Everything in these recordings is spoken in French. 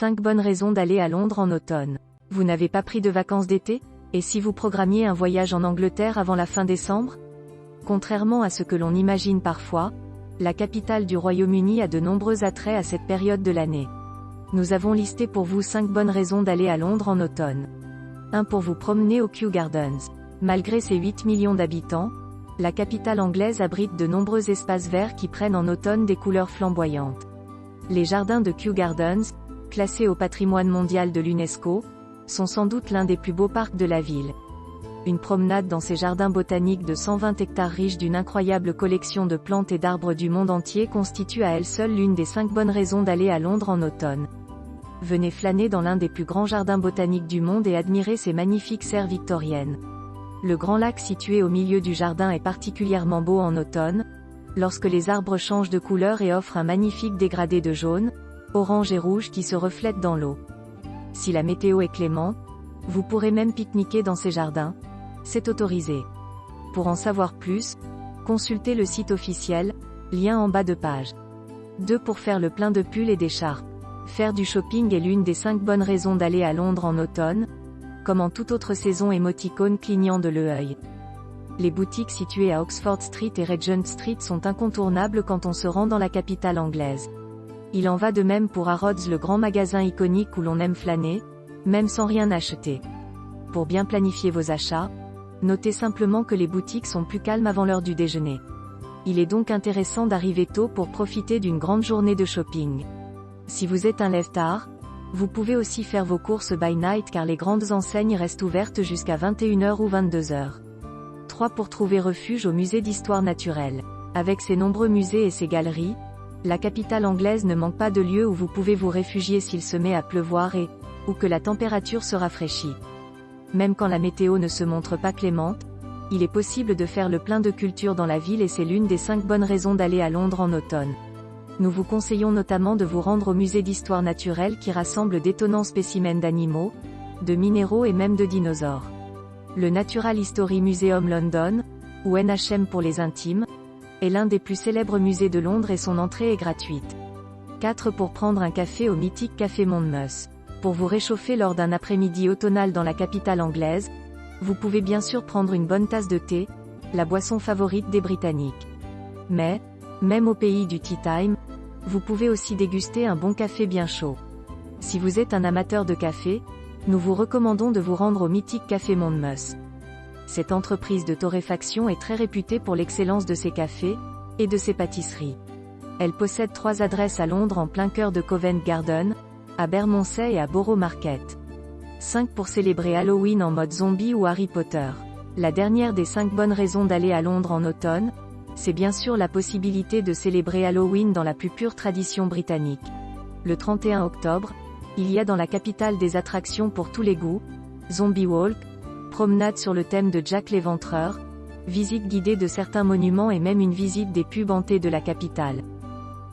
5 bonnes raisons d'aller à Londres en automne. Vous n'avez pas pris de vacances d'été? Et si vous programmiez un voyage en Angleterre avant la fin décembre? Contrairement à ce que l'on imagine parfois, la capitale du Royaume-Uni a de nombreux attraits à cette période de l'année. Nous avons listé pour vous 5 bonnes raisons d'aller à Londres en automne. 1. Pour vous promener au Kew Gardens. Malgré ses 8 millions d'habitants, la capitale anglaise abrite de nombreux espaces verts qui prennent en automne des couleurs flamboyantes. Les jardins de Kew Gardens, classés au patrimoine mondial de l'UNESCO, sont sans doute l'un des plus beaux parcs de la ville. Une promenade dans ces jardins botaniques de 120 hectares riches d'une incroyable collection de plantes et d'arbres du monde entier constitue à elle seule l'une des 5 bonnes raisons d'aller à Londres en automne. Venez flâner dans l'un des plus grands jardins botaniques du monde et admirer ces magnifiques serres victoriennes. Le grand lac situé au milieu du jardin est particulièrement beau en automne, lorsque les arbres changent de couleur et offrent un magnifique dégradé de jaune, orange et rouge qui se reflètent dans l'eau. Si la météo est clémente, vous pourrez même pique-niquer dans ces jardins. C'est autorisé. Pour en savoir plus, consultez le site officiel, lien en bas de page. 2. Pour faire le plein de pulls et d'écharpes. Faire du shopping est l'une des 5 bonnes raisons d'aller à Londres en automne, comme en toute autre saison émoticône clignant de l'œil. Les boutiques situées à Oxford Street et Regent Street sont incontournables quand on se rend dans la capitale anglaise. Il en va de même pour Harrods, le grand magasin iconique où l'on aime flâner, même sans rien acheter. Pour bien planifier vos achats, notez simplement que les boutiques sont plus calmes avant l'heure du déjeuner. Il est donc intéressant d'arriver tôt pour profiter d'une grande journée de shopping. Si vous êtes un lève-tard, vous pouvez aussi faire vos courses by night car les grandes enseignes restent ouvertes jusqu'à 21h ou 22h. 3. Pour trouver refuge au musée d'histoire naturelle. Avec ses nombreux musées et ses galeries, la capitale anglaise ne manque pas de lieux où vous pouvez vous réfugier s'il se met à pleuvoir et ou que la température se rafraîchit. Même quand la météo ne se montre pas clémente, il est possible de faire le plein de culture dans la ville et c'est l'une des 5 bonnes raisons d'aller à Londres en automne. Nous vous conseillons notamment de vous rendre au musée d'histoire naturelle qui rassemble d'étonnants spécimens d'animaux, de minéraux et même de dinosaures. Le Natural History Museum London, ou NHM pour les intimes, est l'un des plus célèbres musées de Londres et son entrée est gratuite. 4. Pour prendre un café au mythique Café Monmouth. Pour vous réchauffer lors d'un après-midi automnal dans la capitale anglaise, vous pouvez bien sûr prendre une bonne tasse de thé, la boisson favorite des Britanniques. Mais, même au pays du tea time, vous pouvez aussi déguster un bon café bien chaud. Si vous êtes un amateur de café, nous vous recommandons de vous rendre au mythique Café Monmouth. Cette entreprise de torréfaction est très réputée pour l'excellence de ses cafés, et de ses pâtisseries. Elle possède 3 adresses à Londres en plein cœur de Covent Garden, à Bermondsey et à Borough Market. 5. Pour célébrer Halloween en mode zombie ou Harry Potter. La dernière des 5 bonnes raisons d'aller à Londres en automne, c'est bien sûr la possibilité de célébrer Halloween dans la plus pure tradition britannique. Le 31 octobre, il y a dans la capitale des attractions pour tous les goûts, Zombie Walk, promenade sur le thème de Jack l'Éventreur, visite guidée de certains monuments et même une visite des pubs hantées de la capitale.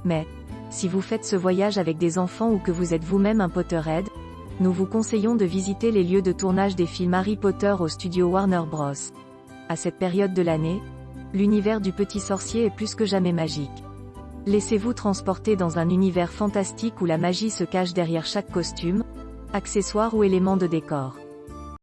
Mais, si vous faites ce voyage avec des enfants ou que vous êtes vous-même un Potterhead, nous vous conseillons de visiter les lieux de tournage des films Harry Potter au studio Warner Bros. À cette période de l'année, l'univers du petit sorcier est plus que jamais magique. Laissez-vous transporter dans un univers fantastique où la magie se cache derrière chaque costume, accessoire ou élément de décor.